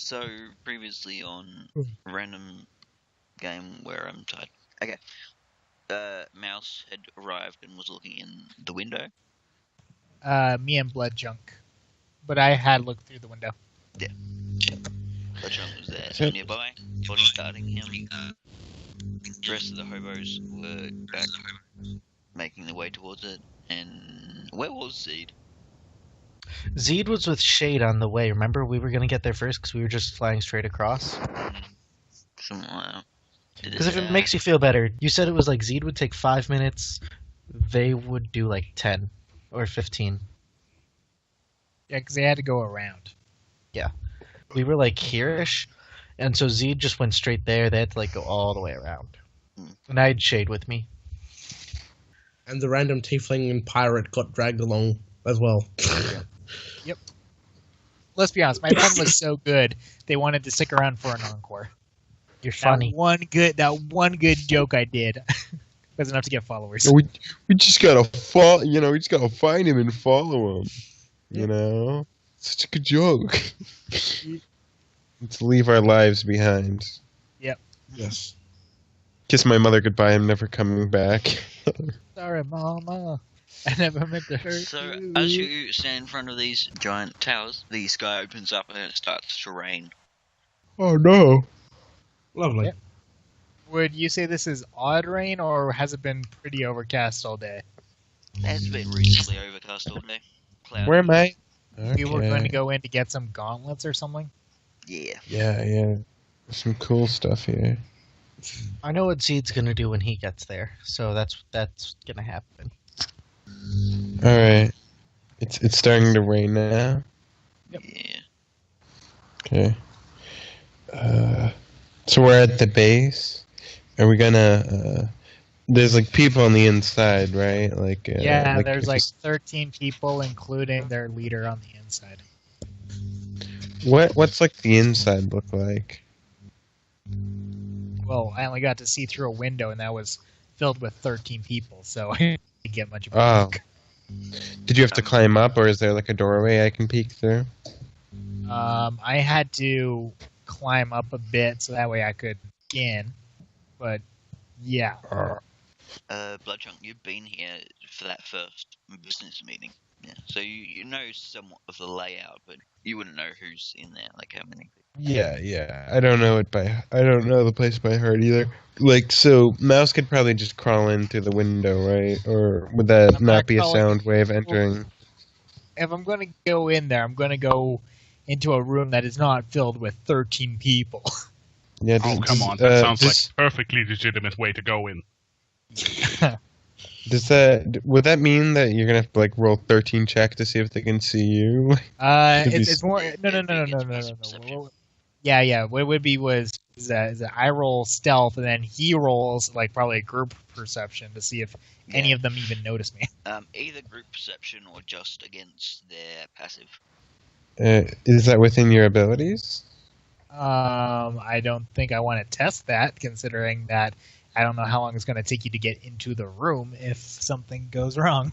So previously on random game where I'm tired. Okay. Mouse had arrived and was looking in the window. Me and Blood Junk. But I had looked through the window. Yeah. Bloodshot was there nearby, bodyguarding him. The rest of the hobos were back, making their way towards it. And where was Zed? Zed was with Shade on the way. Remember, we were going to get there first because we were just flying straight across? Something like that. Because if it makes you feel better, you said it was like Zed would take 5 minutes, they would do like 10 or 15. Yeah, because they had to go around. Yeah. We were like here-ish, and so Zed just went straight there. They had to like go all the way around. And I had Shade with me. And the random tiefling and pirate got dragged along as well. Yep. Let's be honest, my pun was so good, they wanted to stick around for an encore. You're funny. That one good joke I did was enough to get followers. We just gotta we just gotta find him and follow him. You know? Such a good joke. Let's leave our lives behind. Yep. Yes. Kiss my mother goodbye, I'm never coming back. Sorry, Mama. I never meant to hurt So, you. as you stand in front of these giant towers, the sky opens up and it starts to rain. Oh no. Lovely. Yep. Would you say this is odd rain, or has it been pretty overcast all day? It's been reasonably overcast all day. Cloudy. Where am I? We were going to go in to get some gauntlets or something? Yeah. Yeah. There's some cool stuff here. I know what Zed's going to do when he gets there, so that's going to happen. Alright. It's starting to rain now. Yep. Yeah. Okay. So we're at the base. Are we gonna? There's like people on the inside, right? Like yeah, there's like 13 people, including their leader, on the inside. What's like the inside look like? Well, I only got to see through a window, and that was filled with 13 people, so I didn't get much of a Oh. look. Did you have to climb up, or is there like a doorway I can peek through? I had to climb up a bit so that way I could get in, but yeah. Bloodchunk, you've been here for that first business meeting. Yeah. So you know somewhat of the layout, but you wouldn't know who's in there, like how many people. Yeah. I don't know the place by heart either. Like, so Mouse could probably just crawl in through the window, right? Or would that not be a sound way of entering? If I'm going to go in there, I'm going to go into a room that is not filled with 13 people. Yeah. Oh, come on. That sounds like a perfectly legitimate way to go in. Would that mean that you're gonna have to like roll 13 check to see if they can see you? It's more no. Yeah. What it would be is that I roll stealth, and then he rolls like probably a group perception to see if any of them even notice me. Either group perception or just against their passive. Is that within your abilities? I don't think I want to test that, considering that I don't know how long it's going to take you to get into the room if something goes wrong.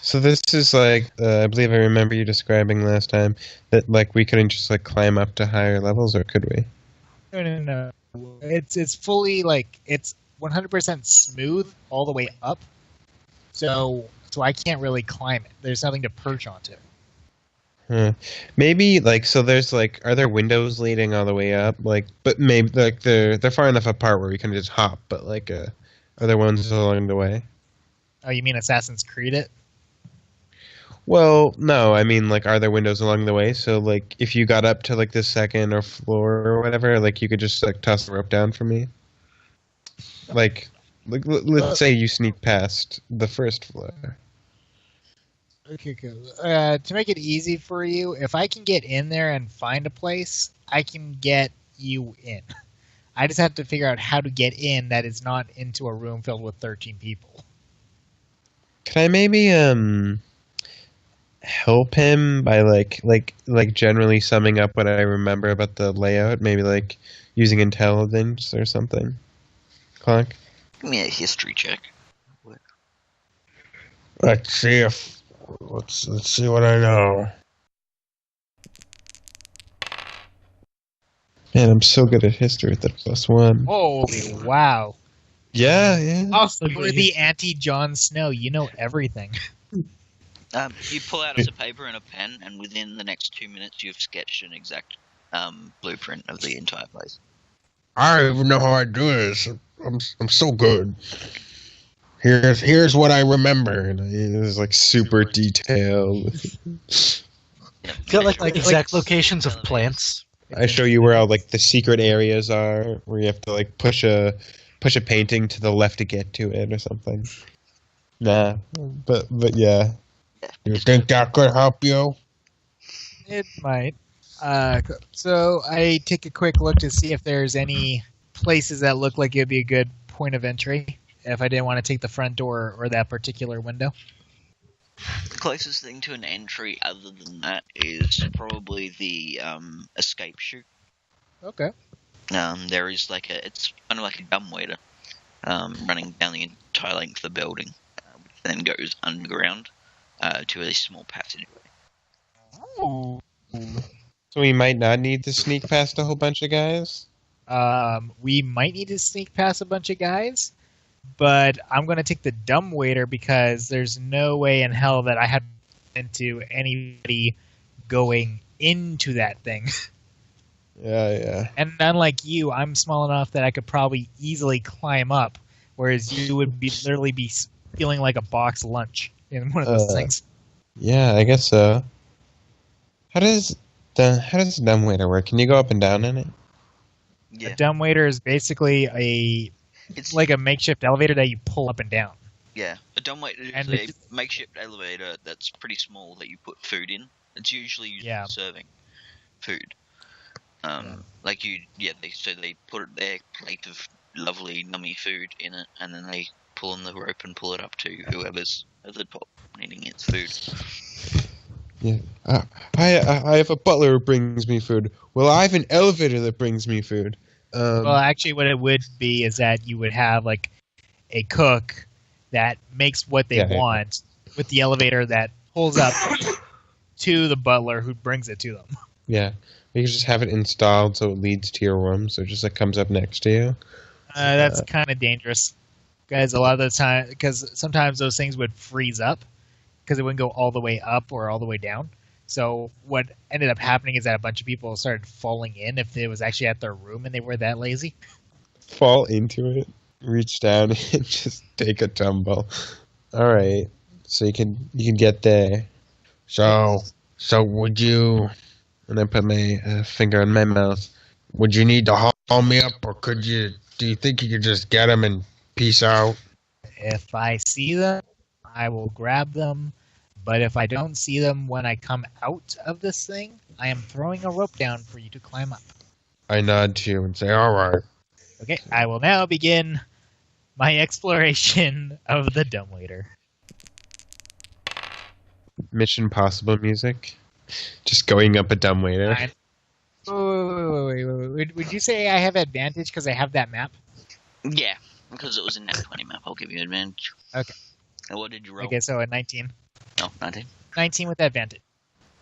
So this is like, I believe I remember you describing last time that like we couldn't just like climb up to higher levels, or could we? No. It's fully like it's 100% smooth all the way up, so I can't really climb it. There's nothing to perch onto. Maybe like so. There's like, are there windows leading all the way up? Like, but maybe like they're far enough apart where we can just hop. But like, are there ones along the way? Oh, you mean Assassin's Creed it? Well, no. I mean, like, are there windows along the way? So like, if you got up to like the second or floor or whatever, like you could just like toss the rope down for me. Like let's say you sneak past the first floor. Okay, cool. To make it easy for you, if I can get in there and find a place, I can get you in. I just have to figure out how to get in that is not into a room filled with 13 people. Can I maybe help him by like generally summing up what I remember about the layout? Maybe like using intelligence or something. Clonk? Give me a history check. Let's see what I know. Man, I'm so good at history with that +1. Holy wow. Yeah. Also, You're the anti-Jon Snow. You know everything. You pull out a paper and a pen, and within the next 2 minutes, you've sketched an exact blueprint of the entire place. I don't even know how I do this. I'm so good. Here's what I remember. And it's like super detailed. Yeah, Got like measure exact it. locations of plants. I show you where all like the secret areas are, where you have to like push a painting to the left to get to it or something. Nah, but yeah. You think that could help you? It might. So I take a quick look to see if there's any places that look like it'd be a good point of entry if I didn't want to take the front door or that particular window. The closest thing to an entry other than that is probably the escape chute. Okay. There is it's kind of like a dumbwaiter running down the entire length of the building, which then goes underground to a small passageway. Ooh. So we might not need to sneak past a whole bunch of guys. We might need to sneak past a bunch of guys, but I'm going to take the dumbwaiter because there's no way in hell that I had into anybody going into that thing. Yeah. And unlike you, I'm small enough that I could probably easily climb up, whereas you would literally be feeling like a box lunch in one of those things. Yeah, I guess so. How does the dumbwaiter work? Can you go up and down in it? Yeah, A dumbwaiter is basically it's like a makeshift elevator that you pull up and down. Yeah, a dumbwaiter is And a makeshift elevator that's pretty small that you put food in. It's usually used for serving food. They put their plate of lovely, nummy food in it, and then they pull on the rope and pull it up to whoever's at the top needing its food. Yeah. I have a butler who brings me food. Well, I have an elevator that brings me food. Well, actually, what it would be is that you would have like a cook that makes what they want with the elevator that pulls up to the butler who brings it to them. Yeah. You can just have it installed so it leads to your room, so it just like comes up next to you. That's kind of dangerous, guys. A lot of the time, because sometimes those things would freeze up because it wouldn't go all the way up or all the way down. So what ended up happening is that a bunch of people started falling in if it was actually at their room and they were that lazy. Fall into it, reach down, and just take a tumble. All right, so you can get there. So would you? And I put my finger on my mouth. Would you need to haul me up, or could you? Do you think you could just get them and peace out? If I see them, I will grab them. But if I don't see them when I come out of this thing, I am throwing a rope down for you to climb up. I nod to you and say, "All right." Okay, I will now begin my exploration of the dumbwaiter. Mission Possible music. Just going up a dumbwaiter. Wait. Would you say I have advantage because I have that map? Yeah, because it was a nat 20 map, I'll give you advantage. Okay. And what did you roll? Okay, so a 19. Oh, 19. 19 with advantage.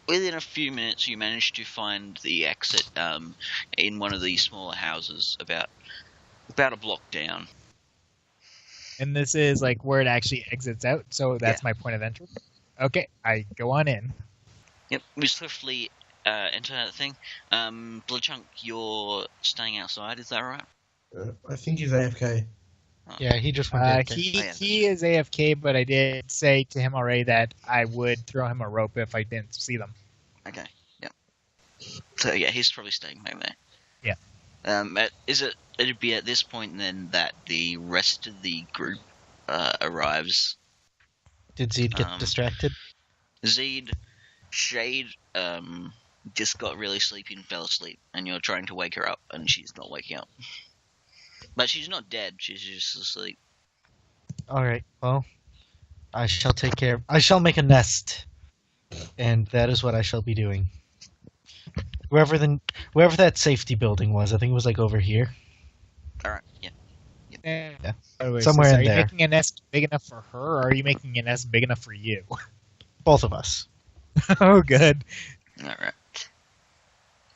Within a few minutes, you managed to find the exit in one of these smaller houses about a block down. And this is like where it actually exits out, so that's my point of entry. Okay, I go on in. Yep, we swiftly enter that thing. Bloodchunk, you're staying outside, is that right? I think he's AFK. Oh. Yeah, he just went AFK. He is AFK, but I did say to him already that I would throw him a rope if I didn't see them. Okay, yep. So yeah, he's probably staying back there. Yeah. It'd be at this point then that the rest of the group arrives. Did Zed get distracted? Zed, Shade, just got really sleepy and fell asleep, and you're trying to wake her up, and she's not waking up. But she's not dead, she's just asleep. Alright, well, I shall take care. I shall make a nest, and that is what I shall be doing. Wherever that safety building was, I think it was like over here. Alright, yeah. Yeah. Anyway, Somewhere in are you there. making a nest big enough for her, or are you making a nest big enough for you? Both of us. Oh, good. Alright.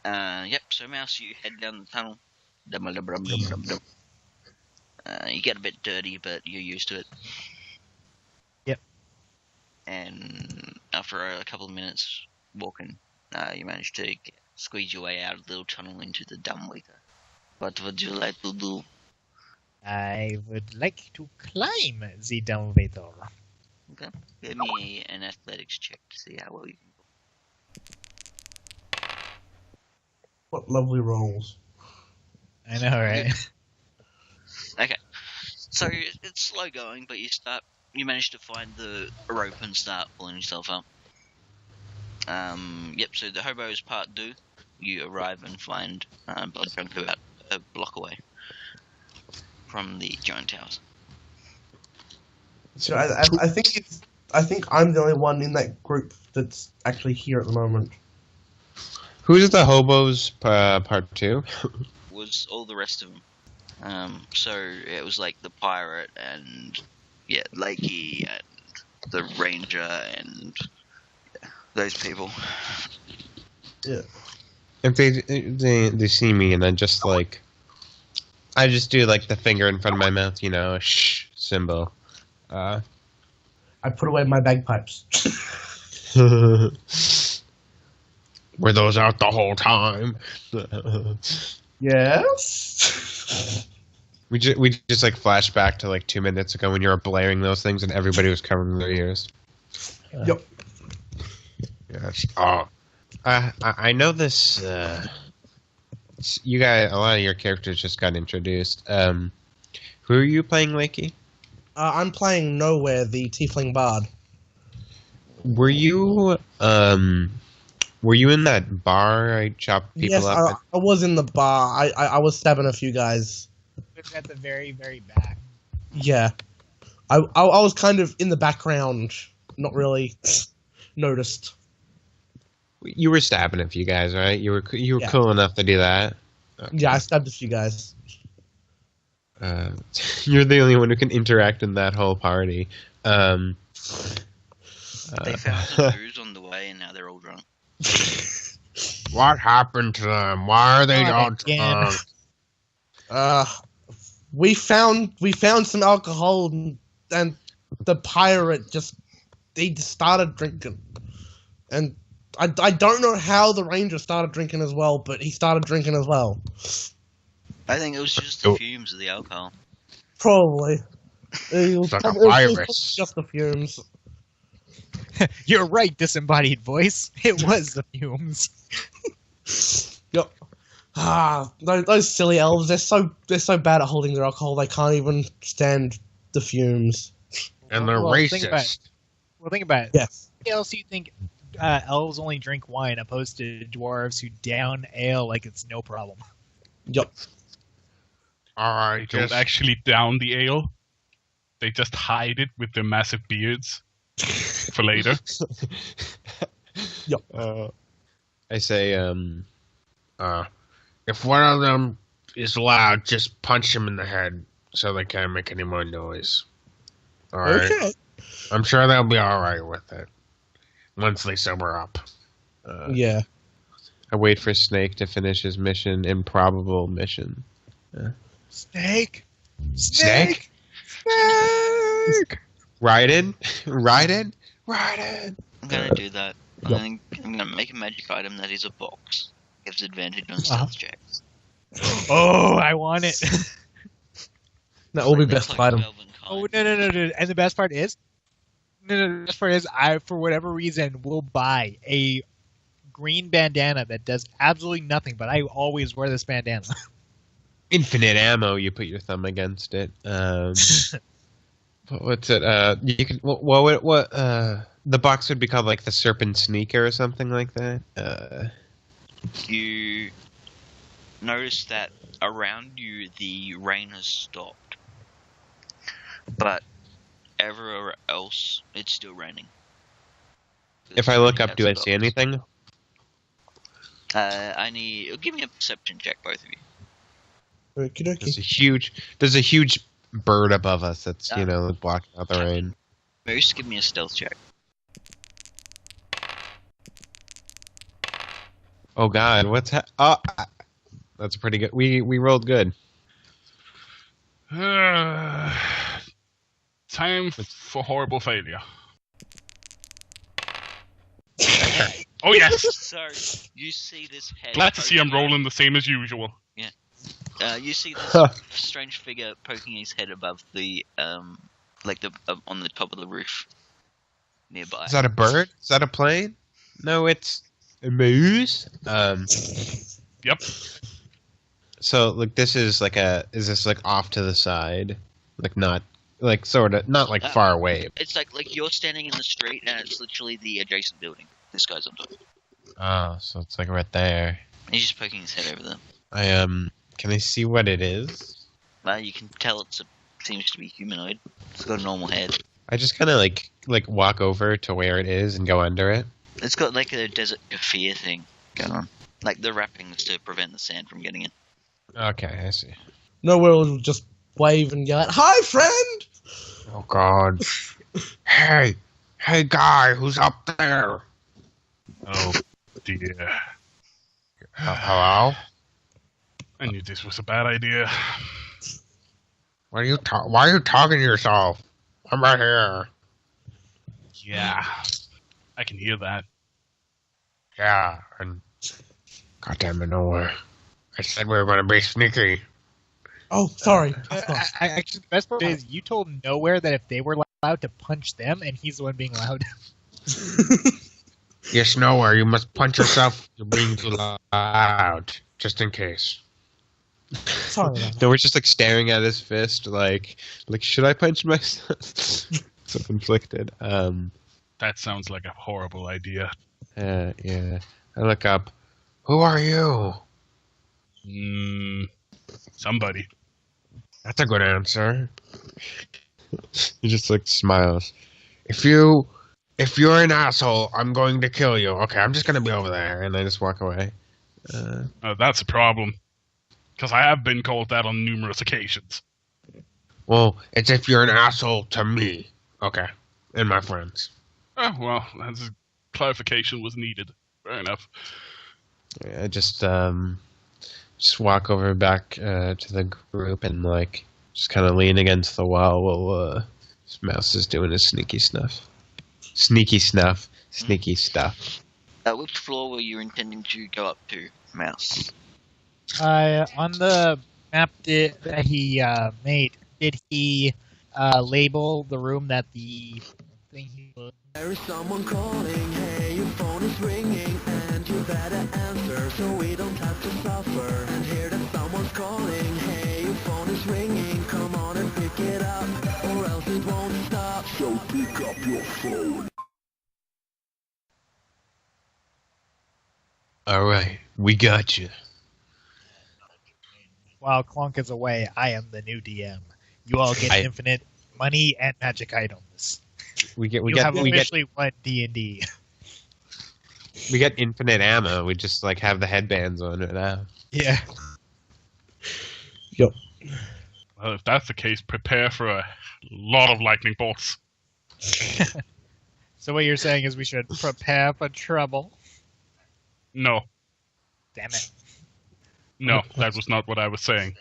Yep. So, Mouse, you head down the tunnel. You get a bit dirty, but you're used to it. Yep. And after a couple of minutes walking, you manage to squeeze your way out of the little tunnel into the dumbwaiter. What would you like to do? I would like to climb the dumbwaiter. Okay. Give me an athletics check to see how well you can. What lovely rolls. I know, right? Okay. So it's slow going, but you manage to find the rope and start pulling yourself up. Yep, so the hobos part do. You arrive and find Blood Drunk about a block away from the giant towers. So I think I'm the only one in that group that's actually here at the moment. Who's the hobos part 2? Was all the rest of them. So it was like the pirate and Lakey and the ranger and those people. Yeah. If they see me and I just do like the finger in front of my mouth, shh symbol. I put away my bagpipes. Were those out the whole time? Yes. We just like flash back to like 2 minutes ago when you were blaring those things and everybody was covering their ears. Yep. Yes. I know this. You guys, a lot of your characters just got introduced. Who are you playing, Lakey? I'm playing Nowhere, the Tiefling Bard. Were you in that bar I chopped people Yes, up? I was in the bar. I was stabbing a few guys. It's at the very, very back. Yeah. I was kind of in the background, not really noticed. You were stabbing a few guys, right? You were Yeah. cool enough to do that. Okay. Yeah, I stabbed a few guys. You're the only one who can interact in that whole party. They found some booze on the way, and now they're all drunk. What happened to them? Why are they all again. drunk? We found some alcohol, and the pirate he just started drinking, and I don't know how the ranger started drinking as well, but he started drinking as well. I think it was just the fumes of the alcohol. Probably. It's like a it was virus. just the fumes. You're right, disembodied voice. It was the fumes. Yep. Those silly elves, they're so bad at holding their alcohol, they can't even stand the fumes. And they're Think about it. racist. Think about it. Yes. Why else do you think elves only drink wine opposed to dwarves who down ale like it's no problem? Yep. They Alright, don't actually down the ale. They just hide it with their massive beards for later. Yep. I say, if one of them is loud, just punch him in the head so they can't make any more noise. Alright? Okay. I'm sure they'll be alright with it. Once they sober up. Yeah. I wait for Snake to finish his mission, improbable mission. Snake! Snake? Snake! Raiden? Raiden? I'm gonna do that. I'm gonna make a magic item that is a box. Gives advantage on stealth checks. Oh, I want it. That will be Looks best like item. Velvet Oh, Kine. no. And the best part is, the best part is, I, for whatever reason, will buy a green bandana that does absolutely nothing, but I always wear this bandana. Infinite ammo, you put your thumb against it. What's it? You can. What? The box would be called like the Serpent Sneaker or something like that. You notice that around you the rain has stopped, but everywhere else it's still raining. If I look up, It's do I stopped. see anything? Give me a perception check, both of you. Okie dokie. There's a huge bird above us that's blocking out the rain. Moose, give me a stealth check. Oh God, what's that's pretty good. We rolled good. Time for horrible failure. Oh yes! So you see this head. Glad to see I'm poking out. rolling the same as usual. You see this strange figure poking his head above the like the on the top of the roof nearby. Is that a bird? Is that a plane? No, it's a moose. Yep. So like this is like is this like off to the side, like not like sort of not like far away? It's like you're standing in the street and it's literally the adjacent building. This guy's on top. Oh, so it's like right there. And he's just poking his head over them. Can I see what it is? Well, you can tell seems to be humanoid. It's got a normal head. I just kind of like walk over to where it is and go under it. It's got like a desert fear thing going on, like the wrappings to prevent the sand from getting in. Okay, I see. Nowhere will just wave and yell, "Hi, friend!" Oh God! hey guy, who's up there? Oh dear. Hello? I knew this was a bad idea. Why are you talking to yourself? I'm right here. Yeah. I can hear that. Yeah, and goddamn it, nowhere. I said we were going to be sneaky. Oh, sorry. Actually, the best part is you told Nowhere that if they were allowed to punch them, and he's the one being loud. Yes, nowhere. You must punch yourself. You're being too loud, just in case. Sorry. No, we're just like staring at his fist, like should I punch myself? So conflicted. That sounds like a horrible idea. Yeah. I look up. Who are you? Somebody. That's a good answer. He just like smiles. If you're an asshole, I'm going to kill you. Okay, I'm just gonna be over there, and I just walk away. That's a problem. Because I have been called that on numerous occasions. Well, it's if you're an asshole to me. Okay. And my friends. Oh, well, that's clarification was needed. Fair enough. I just walk over back to the group and like just kind of lean against the wall while this mouse is doing his sneaky stuff. Sneaky stuff. Which floor were you intending to go up to, Mouse? On the map that he made, did he label the room that the thing he... There is someone calling, hey, your phone is ringing, and you better answer so we don't have to suffer. And hear that someone's calling, hey, your phone is ringing, come on and pick it up, or else it won't stop. So pick up your phone. Alright, we got you. While Clunk is away, I am the new DM. You all get infinite money and magic items. We get officially won D&D. We get infinite ammo. We just like have the headbands on it now. Yeah. Yep. Well, if that's the case, prepare for a lot of lightning bolts. So what you're saying is we should prepare for trouble? No. Damn it. No, that was not what I was saying.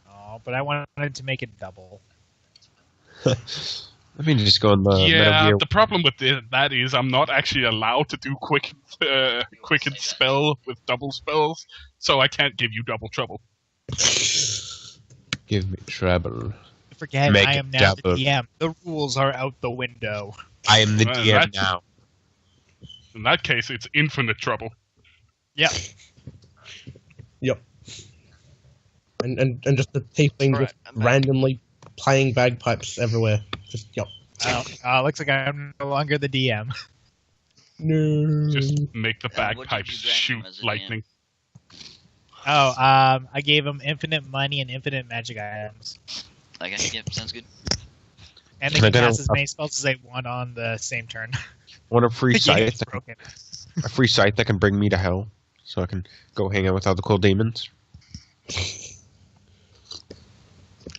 Oh, but I wanted to make it double. Let me just go on the Metal Yeah, Gear. the problem with that is I'm not actually allowed to do quicken spell with double spells, so I can't give you double trouble. Give me trouble. Forget, Make I it am now the double. DM. The rules are out the window. I am the Well, DM now. In that case, it's infinite trouble. Yeah. Yep. And just the tiefling Alright, just I'm back. randomly playing bagpipes everywhere. Just, yep. Looks like I'm no longer the DM. No. Just make the what did you bagpipes grant shoot him as a DM? lightning. I gave him infinite money and infinite magic items. Okay, yeah, sounds good. And they Can I can get cast as many spells as they want on the same turn. Want a free The game site? is broken. A free site that can bring me to hell, so I can go hang out with all the cool demons.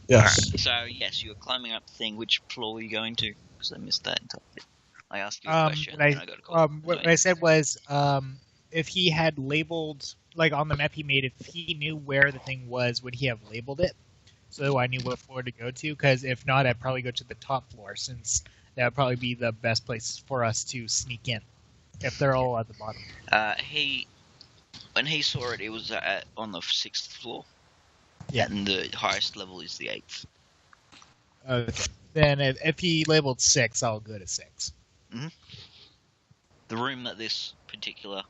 Yes. So, yes, you were climbing up the thing. Which floor were you going to? Because I missed that entirely. I asked you a question, and I got a call. What I said was, if he had labeled, like on the map he made, if he knew where the thing was, would he have labeled it? So I knew what floor to go to, because if not, I'd probably go to the top floor, since that would probably be the best place for us to sneak in, if they're all at the bottom. When he saw it, it was on the 6th floor. Yeah. And the highest level is the 8th. Okay. Then if he labeled 6, I'll go to 6. Mm-hmm. The room that this particular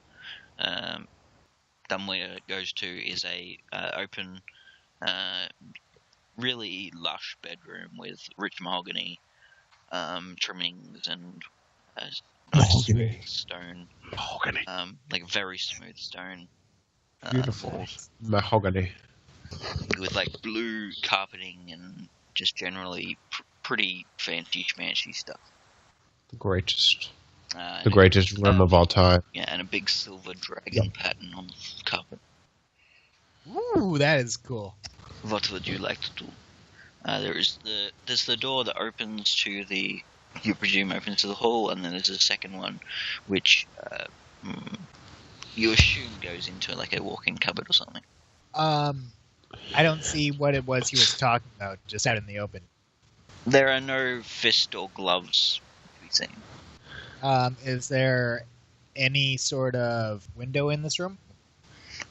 dumbwaiter goes to is a open, really lush bedroom with rich mahogany trimmings and nice smooth stone. Mahogany. Like very smooth stone. Beautiful mahogany. With like blue carpeting and just generally pretty fancy schmancy stuff. The greatest room of all time. Yeah, and a big silver dragon pattern on the carpet. Ooh, that is cool. What would you like to do? There's the door that opens to the, you presume opens to the hall, and then there's a second one, which you assume goes into like a walk-in cupboard or something. I don't see what it was he was talking about, just out in the open. There are no fist or gloves to be seen. Is there any sort of window in this room?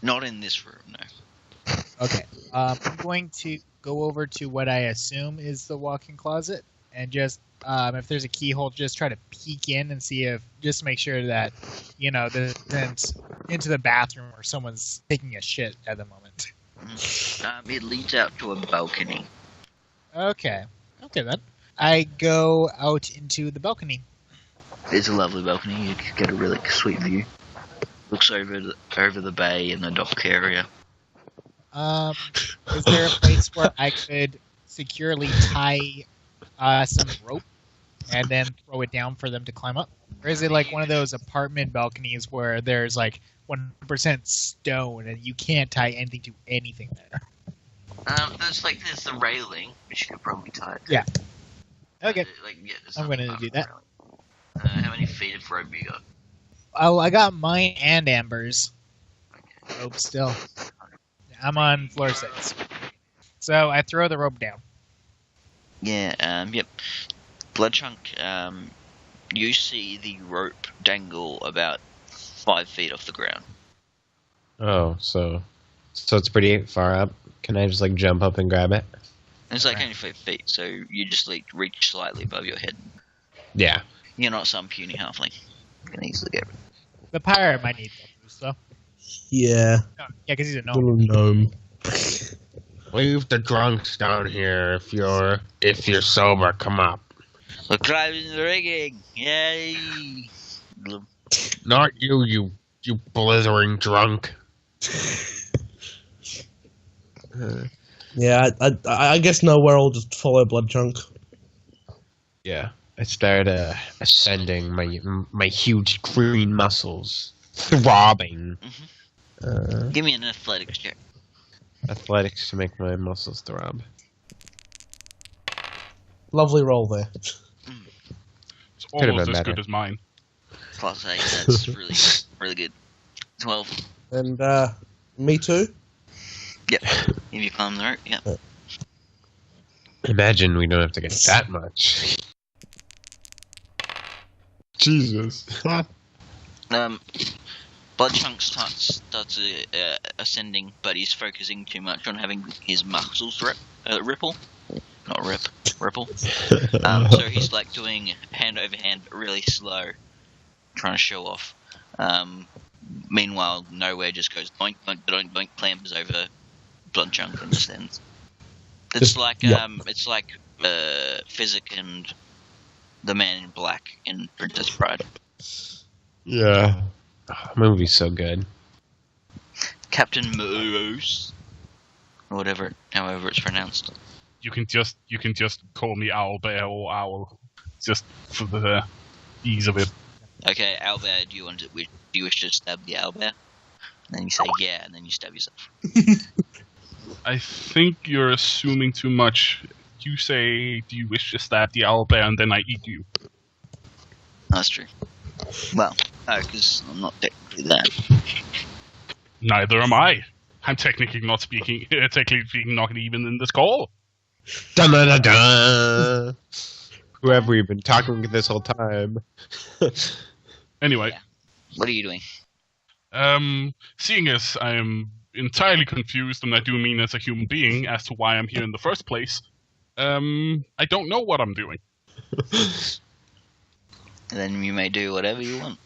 Not in this room, no. Okay. I'm going to go over to what I assume is the walk-in closet, and just, if there's a keyhole, just try to peek in and see if, just to make sure that, this isn't into the bathroom or someone's taking a shit at the moment. It leads out to a balcony. Okay then. I go out into the balcony. It's a lovely balcony. You can get a really sweet view. Looks over the bay and the dock area. Is there a place where I could securely tie some rope and then throw it down for them to climb up? Or is it like one of those apartment balconies where there's like 100% stone and you can't tie anything to anything there? There's the railing, which you could probably tie it to. Yeah. Okay. There's I'm going to do that. How many feet of rope you got? Oh, I got mine and Amber's rope still. I'm on floor 6. So I throw the rope down. Yeah, yep. Bloodchunk, you see the rope dangle about 5 feet off the ground. Oh, so it's pretty far up. Can I just jump up and grab it? It's only 5 feet, so you just reach slightly above your head. Yeah. You're not some puny halfling. You can easily get it. The pirate might need that boost, though. Yeah. Yeah, because he's a gnome. Little gnome. Leave the drunks down here if you're sober. Come up. We're climbing the rigging! Yay! Not you blithering drunk. Yeah, I guess nowhere. I'll just follow Bloodchunk. Yeah. I start ascending, my huge green muscles throbbing. Mm-hmm. Give me an athletics check. Athletics to make my muscles throb. Lovely roll there. It's almost as good as mine. Plus 8, that's really, really good. 12. And me too. Yep. If you climb the rope, yep. Imagine we don't have to get that much. Jesus. Bloodchunk starts ascending, but he's focusing too much on having his muscles ripple. Not ripple. So he's doing hand over hand really slow, trying to show off. Meanwhile, Nowhere just goes boink, boink, boink, boink, clambers over Bloodchunk and descends. It's like Physic and the Man in Black in Princess Bride. Yeah. Oh, the movie's so good. Captain Moose, or however it's pronounced. You can just call me Owlbear or Owl, just for the ease of it. Okay, Owlbear, do you wish to stab the Owlbear? And then you say yeah, and then you stab yourself. I think you're assuming too much. You say, do you wish to stab the Owlbear, and then I eat you. That's true. Well, No, because I'm not technically that. Neither am I. I'm technically not even in this call. Dun dun dun dun. Who have we been talking with this whole time? Anyway, Yeah. What are you doing? Seeing as I'm entirely confused, and I do mean as a human being, as to why I'm here in the first place, I don't know what I'm doing. Then you may do whatever you want.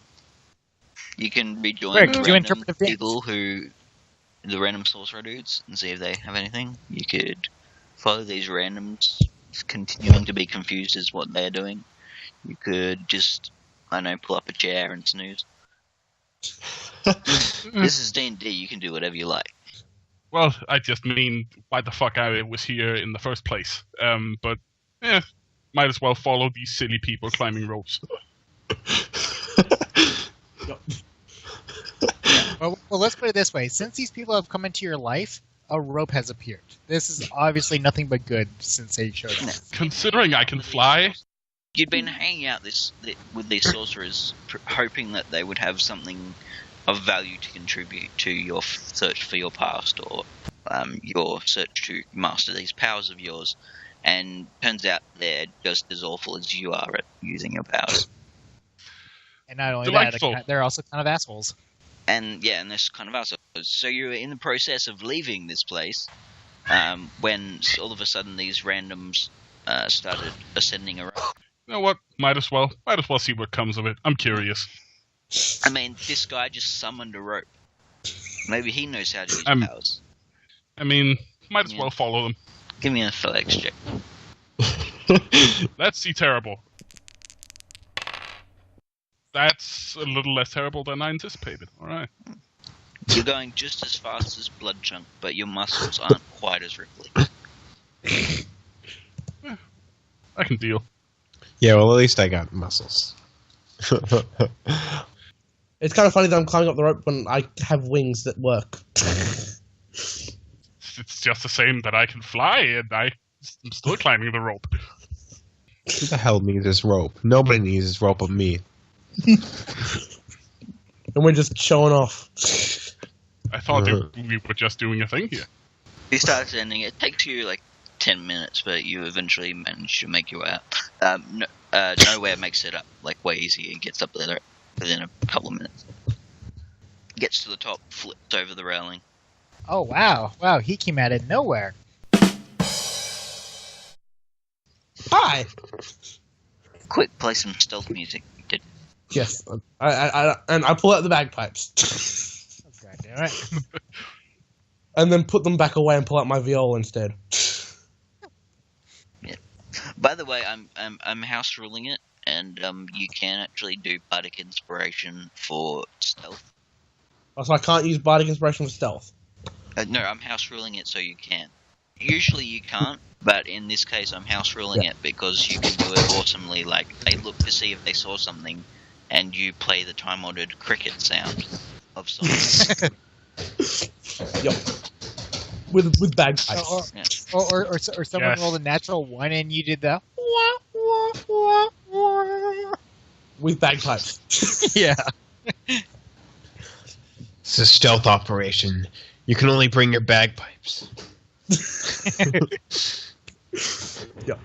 You can rejoin Rick, the do random interpretive dance. people the random sorcerer dudes, and see if they have anything. You could follow these randoms, continuing to be confused as what they're doing. You could just, I don't know, pull up a chair and snooze. This is D&D, you can do whatever you like. Well, I just mean why the fuck I was here in the first place. But, might as well follow these silly people climbing ropes. Well, let's put it this way. Since these people have come into your life, a rope has appeared. This is obviously nothing but good since they showed up. Considering I can fly, You'd been hanging out with these sorcerers, hoping that they would have something of value to contribute to your search for your past, or your search to master these powers of yours. And turns out they're just as awful as you are at using your powers. And not only Delightful. that, they're also kind of assholes. And yeah, and this kind of assholes. So you're in the process of leaving this place, when all of a sudden these randoms started ascending around. you know what? Might as well see what comes of it. I'm curious. I mean, this guy just summoned a rope. Maybe he knows how to use powers. I mean, might as well follow them. Give me an athletics check. Let's see terrible. That's a little less terrible than I anticipated. Alright. You're going just as fast as Bloodchunk, but your muscles aren't quite as ripply. I can deal. Yeah, well, at least I got muscles. It's kind of funny that I'm climbing up the rope when I have wings that work. It's just the same that I can fly, and I'm still climbing the rope. Who the hell needs this rope? Nobody needs this rope but me. And we're just showing off. I thought we were just doing a thing here. You start ascending. It takes you like 10 minutes, but you eventually manage to make your way out. Nowhere makes it up like way easy. It gets up there within a couple of minutes. Gets to the top, flips over the railing. Oh, wow. Wow, he came out of nowhere. Hi! Quick, play some stealth music. Did Yes, I pull out the bagpipes. God damn it. And then put them back away and pull out my viola instead. By the way, I'm house ruling it, and you can actually do bardic inspiration for stealth. Oh, so I can't use bardic inspiration for stealth. No, I'm house ruling it so you can. Usually you can't, but in this case I'm house ruling it because you can do it awesomely. Like, they look to see if they saw something, and you play the time-ordered cricket sound of something. Yep. With bagpipes. Or someone Yes. rolled a natural 1 and you did the... With bagpipes. Yeah. It's a stealth operation. You can only bring your bagpipes. Yep.